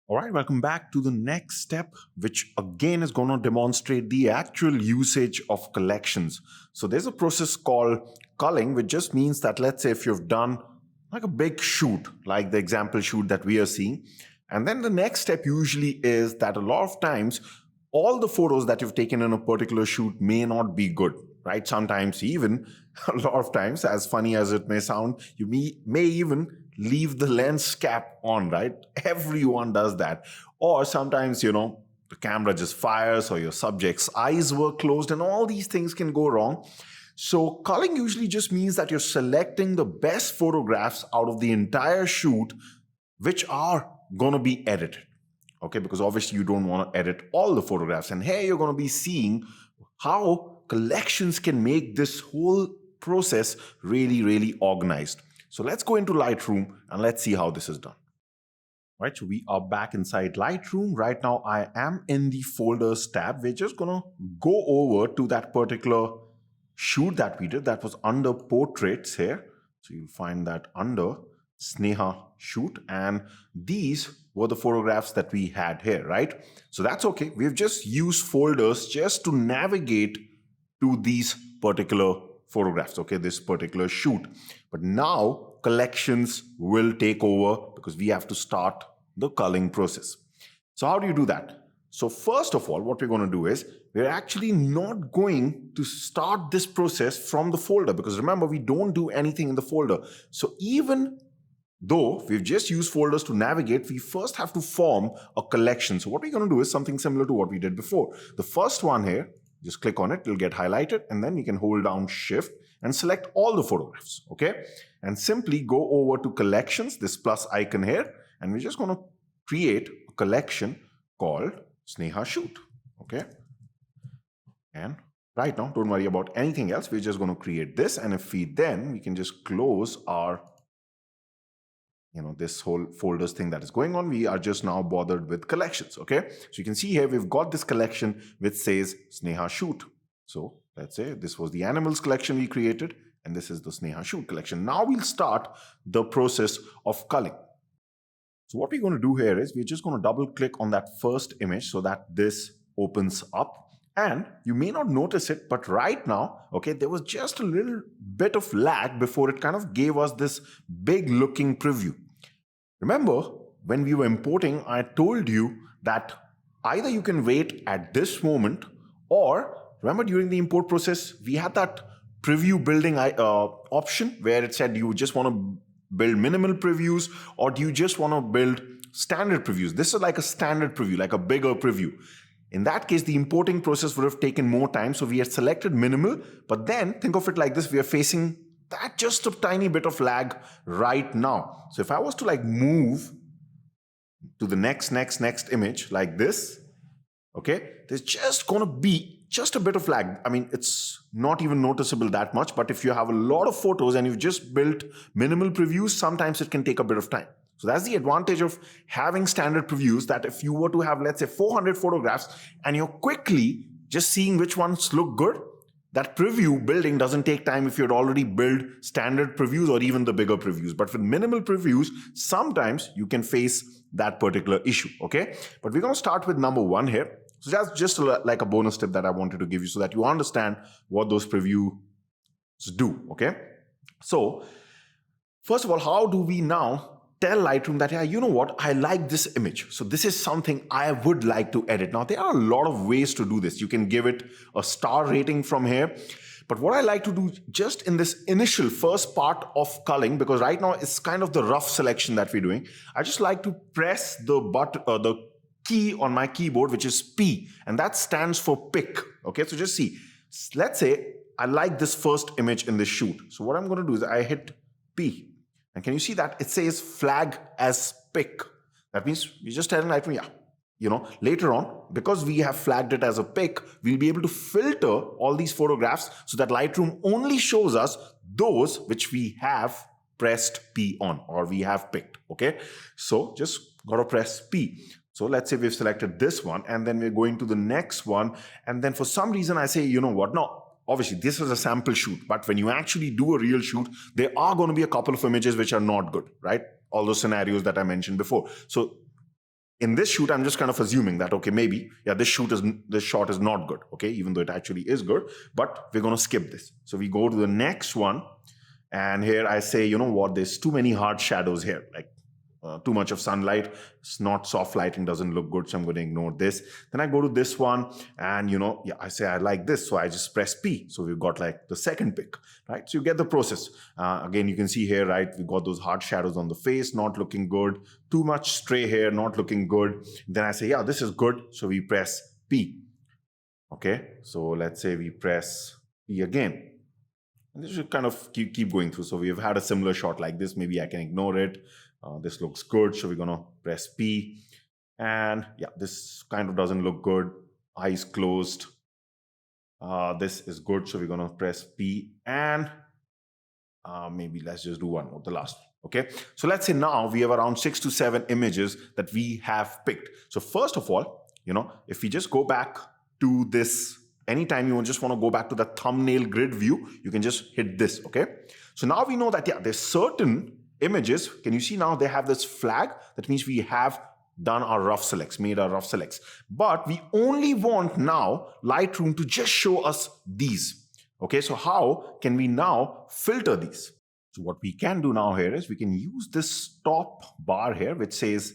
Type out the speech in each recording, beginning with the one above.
All right, welcome back to the next step, which again is going to demonstrate the actual usage of collections. So there's a process called culling, which just means that, let's say if you've done like a big shoot, like the example shoot that we are seeing, and then the next step usually is that a lot of times all the photos that you've taken in a particular shoot may not be good, right? Sometimes even a lot of times, as funny as it may sound, you may even leave the lens cap on, right? Everyone does that. Or sometimes, the camera just fires or your subject's eyes were closed and all these things can go wrong. So culling usually just means that you're selecting the best photographs out of the entire shoot, which are going to be edited. Okay, because obviously you don't want to edit all the photographs. And here you're going to be seeing how collections can make this whole process really, really organized. So let's go into Lightroom and let's see how this is done. Right, so we are back inside Lightroom. Right now I am in the folders tab. We're just going to go over to that particular shoot that we did that was under portraits here. So you'll find that under Sneha shoot, and these were the photographs that we had here, right? So that's okay. We've just used folders just to navigate to these particular photographs, okay, this particular shoot. But now collections will take over because we have to start the culling process. So how do you do that? So first of all, what we're going to do is we're actually not going to start this process from the folder, because remember, we don't do anything in the folder. So even though we've just used folders to navigate, we first have to form a collection. So what we're going to do is something similar to what we did before. The first one here, just click on it, it'll get highlighted, and then you can hold down Shift and select all the photographs, okay? And simply go over to collections, this plus icon here, and we're just going to create a collection called Sneha Shoot, okay? And right now, don't worry about anything else. We're just going to create this, and if we can just close our this whole folders thing that is going on. We are just now bothered with collections, okay? So you can see here we've got this collection which says Sneha Shoot. So let's say this was the animals collection we created, and this is the Sneha Shoot collection. Now we'll start the process of culling. So what we're going to do here is we're just going to double click on that first image so that this opens up. And you may not notice it, but right now, okay, there was just a little bit of lag before it kind of gave us this big looking preview. Remember, when we were importing, I told you that either you can wait at this moment, or remember during the import process, we had that preview building option where it said you just want to build minimal previews, or do you just want to build standard previews? This is like a standard preview, like a bigger preview. In that case, the importing process would have taken more time. So we had selected minimal, but then think of it like this. We are facing that just a tiny bit of lag right now. So if I was to like move to the next image like this, okay, there's just going to be just a bit of lag. I mean, it's not even noticeable that much, but if you have a lot of photos and you've just built minimal previews, sometimes it can take a bit of time. So that's the advantage of having standard previews, that if you were to have, let's say, 400 photographs and you're quickly just seeing which ones look good, that preview building doesn't take time if you'd already built standard previews or even the bigger previews. But with minimal previews, sometimes you can face that particular issue, okay? But we're going to start with number one here. So that's just like a bonus tip that I wanted to give you so that you understand what those previews do, okay? So first of all, how do we now tell Lightroom that, yeah, you know what, I like this image, so this is something I would like to edit? Now, there are a lot of ways to do this. You can give it a star rating from here. But what I like to do just in this initial first part of culling, because right now it's kind of the rough selection that we're doing, I just like to press the key on my keyboard, which is P, and that stands for pick. Okay, so just see, let's say I like this first image in this shoot. So what I'm going to do is I hit P. And can you see that it says flag as pick? That means you're just telling Lightroom, yeah, later on, because we have flagged it as a pick, we'll be able to filter all these photographs so that Lightroom only shows us those which we have pressed P on, or we have picked, okay? So just got to press P. So let's say we've selected this one, and then we're going to the next one. And then for some reason I say, you know what, no, obviously this is a sample shoot, but when you actually do a real shoot, there are going to be a couple of images which are not good, right? All those scenarios that I mentioned before. So in this shoot, I'm just kind of assuming that, okay, maybe, yeah, this shot is not good, okay, even though it actually is good, but we're going to skip this. So we go to the next one, and here I say, you know what, there's too many hard shadows here, like too much of sunlight. It's not soft lighting, doesn't look good, so I'm going to ignore this. Then I go to this one, and yeah, I say I like this, so I just press P. So we've got like the second pick, right? So you get the process. Again, you can see here, right, we got those hard shadows on the face, not looking good. Too much stray hair, not looking good. Then I say, yeah, this is good, so we press P. Okay, so let's say we press P again. And this should kind of keep going through. So we've had a similar shot like this. Maybe I can ignore it. This looks good, so we're going to press P. And yeah, this kind of doesn't look good. Eyes closed. This is good, so we're going to press P. And maybe let's just do one more, the last one. Okay, so let's say now we have around 6 to 7 images that we have picked. So first of all, if we just go back to this, anytime you just want to go back to the thumbnail grid view, you can just hit this, okay? So now we know that, yeah, there's certain images. Can you see now they have this flag? That means we have done our rough selects, made our rough selects. But we only want now Lightroom to just show us these. Okay, so how can we now filter these? So what we can do now here is we can use this top bar here, which says,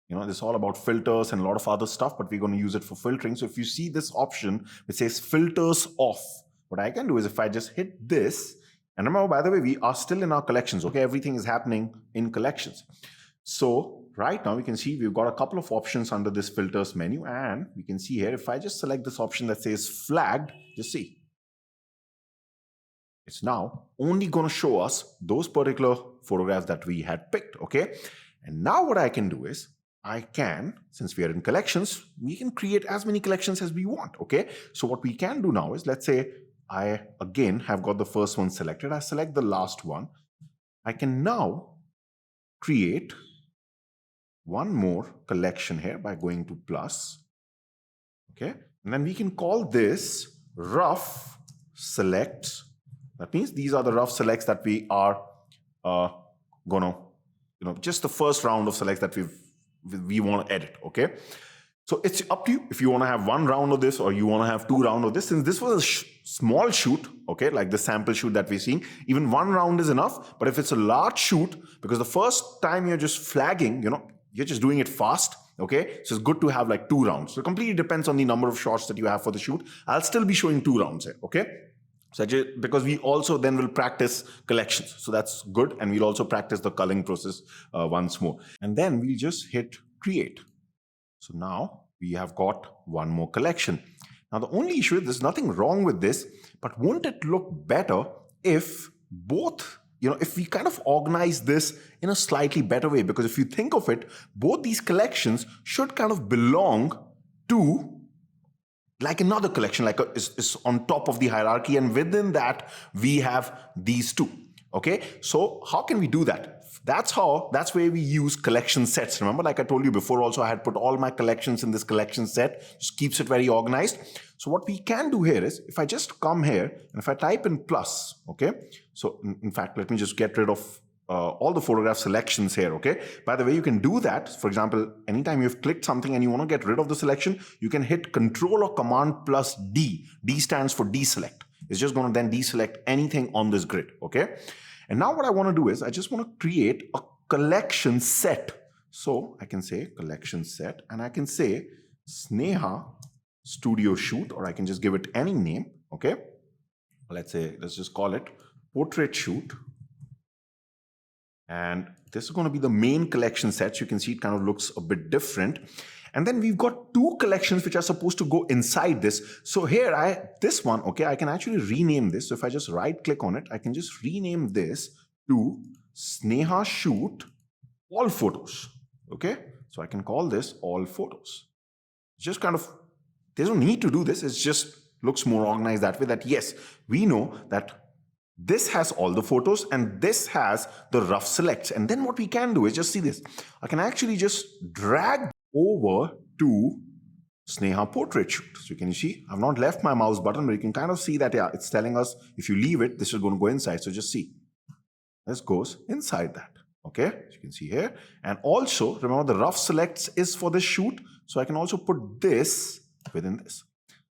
this is all about filters and a lot of other stuff, but we're going to use it for filtering. So if you see this option, which says filters off, what I can do is if I just hit this, and remember, by the way, we are still in our collections, okay? Everything is happening in collections. So right now we can see we've got a couple of options under this filters menu, and we can see here, if I just select this option that says flagged, just see. It's now only going to show us those particular photographs that we had picked, okay? And now what I can do is, since we are in collections, we can create as many collections as we want, okay? So what we can do now is, let's say I, again, have got the first one selected. I select the last one. I can now create one more collection here by going to plus, okay? And then we can call this rough selects. That means these are the rough selects that we are gonna, just the first round of selects that we want to edit, okay? So it's up to you if you want to have one round of this or you want to have 2 rounds of this. Since this was a small shoot, okay, like the sample shoot that we're seeing, even 1 round is enough. But if it's a large shoot, because the first time you're just flagging, you're just doing it fast, okay? So it's good to have like 2 rounds. So it completely depends on the number of shots that you have for the shoot. I'll still be showing 2 rounds here, okay? So because we also then will practice collections. So that's good. And we'll also practice the culling process once more. And then we'll just hit create. So now we have got one more collection. Now the only issue is there's nothing wrong with this, but won't it look better if both, if we kind of organize this in a slightly better way? Because if you think of it, both these collections should kind of belong to like another collection, like is on top of the hierarchy, and within that we have these 2. Okay, so how can we do that? That's where we use collection sets. Remember, like I told you before also, I had put all my collections in this collection set, just keeps it very organized. So what we can do here is, if I just come here and if I type in plus, okay, so in fact, let me just get rid of all the photograph selections here, okay? By the way, you can do that. For example, anytime you've clicked something and you want to get rid of the selection, you can hit Control or Command plus D. D stands for deselect. It's just going to then deselect anything on this grid, okay? And now what I want to do is, I just want to create a collection set. So I can say collection set, and I can say Sneha Studio Shoot, or I can just give it any name, okay? Let's just call it Portrait Shoot. And this is going to be the main collection set. So you can see it kind of looks a bit different. And then we've got 2 collections which are supposed to go inside this. So here, this one, okay, I can actually rename this. So if I just right click on it, I can just rename this to Sneha Shoot All Photos, okay? So I can call this All Photos. Just kind of, there's no need to do this. It just looks more organized that way, that yes, we know that this has all the photos and this has the rough selects. And then what we can do is, just see this. I can actually just drag over to Sneha Portrait Shoot. So you can see, I've not left my mouse button, but you can kind of see that, yeah, it's telling us if you leave it, this is going to go inside. So just see, this goes inside that. Okay, as you can see here. And also, remember the rough selects is for this shoot. So I can also put this within this.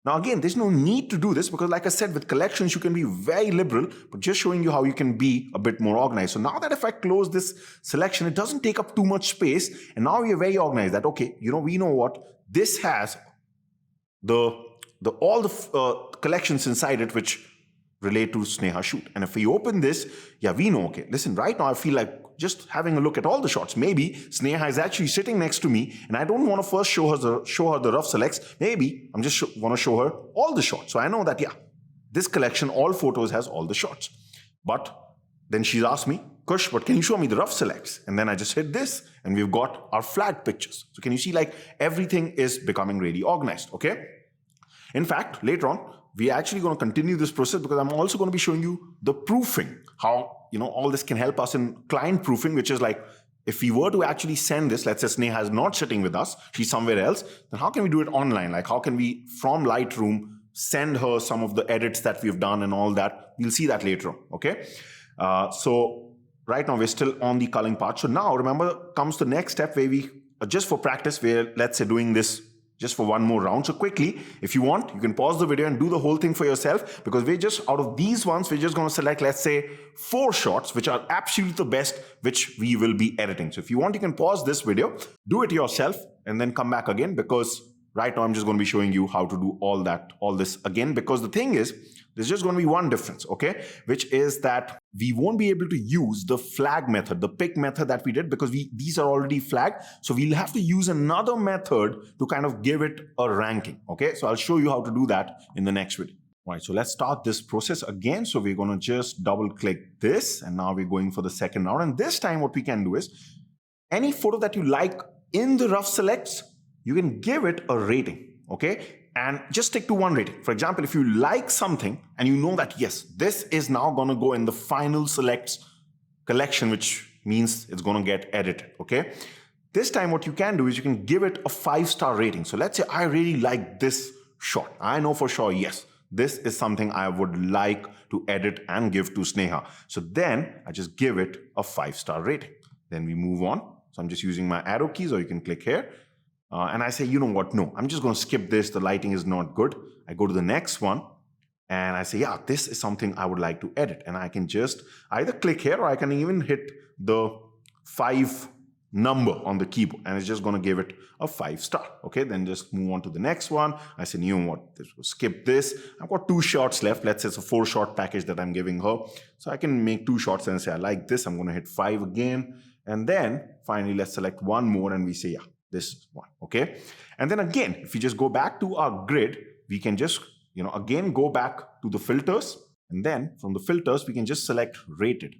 Now again, there's no need to do this because like I said, with collections, you can be very liberal, but just showing you how you can be a bit more organized. So now that if I close this selection, it doesn't take up too much space. And now we are very organized that, okay, we know what this has all the collections inside it, which relate to Sneha shoot. And if we open this, yeah, we know, okay, listen, right now I feel like just having a look at all the shots. Maybe Sneha is actually sitting next to me and I don't want to first show her the rough selects. Maybe I'm just want to show her all the shots. So I know that, yeah, this collection, all photos has all the shots. But then she's asked me, Kush, but can you show me the rough selects? And then I just hit this and we've got our flat pictures. So can you see like everything is becoming really organized, okay? In fact, later on, we're actually going to continue this process because I'm also going to be showing you the proofing, how, all this can help us in client proofing, which is like, if we were to actually send this, let's say Sneha is not sitting with us, she's somewhere else, then how can we do it online? Like how can we, from Lightroom, send her some of the edits that we've done and all that? We'll see that later on, okay? So right now we're still on the culling part. So now remember comes the next step where we, just for practice, we're, let's say, doing this just for one more round. So quickly, if you want, you can pause the video and do the whole thing for yourself, because we're just, out of these ones, we're just going to select, let's say, 4 shots, which are absolutely the best, which we will be editing. So if you want, you can pause this video, do it yourself, and then come back again, because right now I'm just going to be showing you how to do all this again, because the thing is, there's just going to be one difference, okay? Which is that we won't be able to use the flag method, the pick method that we did, because these are already flagged. So we'll have to use another method to kind of give it a ranking, okay? So I'll show you how to do that in the next video. All right, so let's start this process again. So we're going to just double click this, and now we're going for the second round. And this time what we can do is, any photo that you like in the rough selects, you can give it a rating, okay? And just stick to one rating. For example, if you like something and you know that, yes, this is now going to go in the final selects collection, which means it's going to get edited, okay? This time what you can do is you can give it a 5-star rating. So let's say I really like this shot. I know for sure, yes, this is something I would like to edit and give to Sneha. So then I just give it a 5-star rating. Then we move on. So I'm just using my arrow keys, or you can click here. And I say, you know what, no, I'm just going to skip this. The lighting is not good. I go to the next one and I say, yeah, this is something I would like to edit. And I can just either click here, or I can even hit the 5 number on the keyboard, and it's just going to give it a 5-star. Okay, then just move on to the next one. I say, you know what, skip this. I've got 2 shots left. Let's say it's a 4-shot package that I'm giving her. So I can make 2 shots and say, I like this. I'm going to hit 5 again. And then finally, let's select one more and we say, yeah, this one, okay? And then again, if we just go back to our grid, we can just, again go back to the filters, and then from the filters, we can just select rated.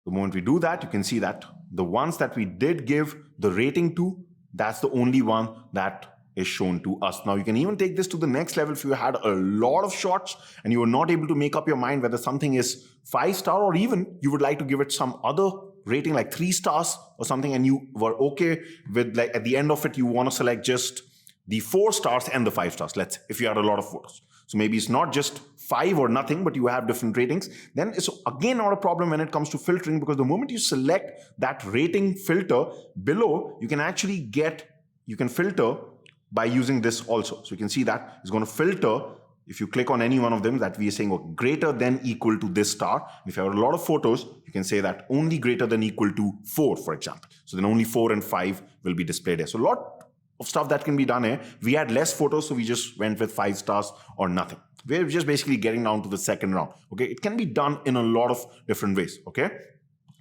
The moment we do that, you can see that the ones that we did give the rating to, that's the only one that is shown to us. Now you can even take this to the next level. If you had a lot of shots and you were not able to make up your mind whether something is 5-star, or even you would like to give it some other rating like 3 stars or something, and you were okay with, like, at the end of it, you want to select just the 4 stars and the 5 stars. Let's say if you had a lot of photos. So maybe it's not just 5 or nothing, but you have different ratings. Then it's again not a problem when it comes to filtering, because the moment you select that rating filter below, you can actually filter by using this also. So you can see that it's going to filter. If you click on any one of them, that we are saying, oh, greater than equal to this star. If you have a lot of photos, you can say that only greater than equal to 4, for example. So then only 4 and 5 will be displayed here. So a lot of stuff that can be done here. We had less photos, so we just went with 5 stars or nothing. We're just basically getting down to the second round. Okay, it can be done in a lot of different ways. Okay,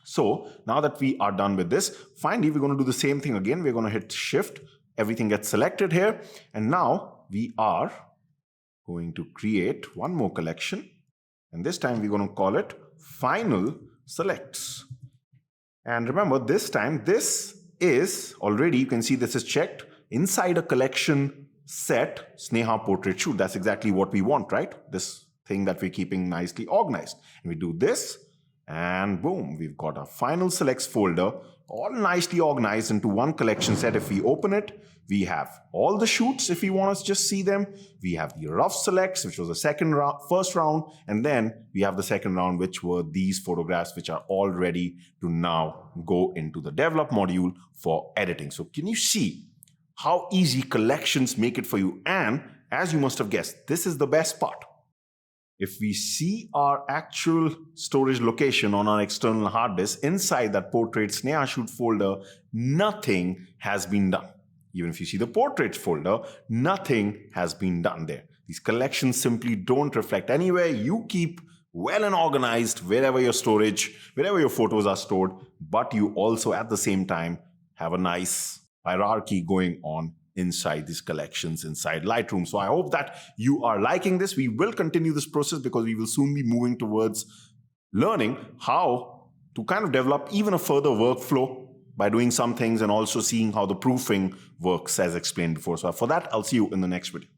so now that we are done with this, finally we're going to do the same thing again. We're going to hit shift. Everything gets selected here, and now we are going to create one more collection, and this time we're going to call it Final Selects. And remember, this time this is already, you can see this is checked inside a collection set Sneha Portrait Shoot. That's exactly what we want, right? This thing that we're keeping nicely organized. And we do this, and boom, we've got our Final Selects folder all nicely organized into one collection set. If we open it, we have all the shoots if we want to just see them. We have the rough selects, which was the first round, and then we have the second round, which were these photographs, which are all ready to now go into the develop module for editing. So can you see how easy collections make it for you? And as you must have guessed, this is the best part. If we see our actual storage location on our external hard disk, inside that portrait Sneha Shoot folder, nothing has been done. Even if you see the portraits folder, nothing has been done there. These collections simply don't reflect anywhere. You keep well and organized wherever your storage, wherever your photos are stored, but you also at the same time have a nice hierarchy going on inside these collections inside Lightroom. So I hope that you are liking this. We will continue this process because we will soon be moving towards learning how to kind of develop even a further workflow by doing some things and also seeing how the proofing works as explained before. So for that, I'll see you in the next video.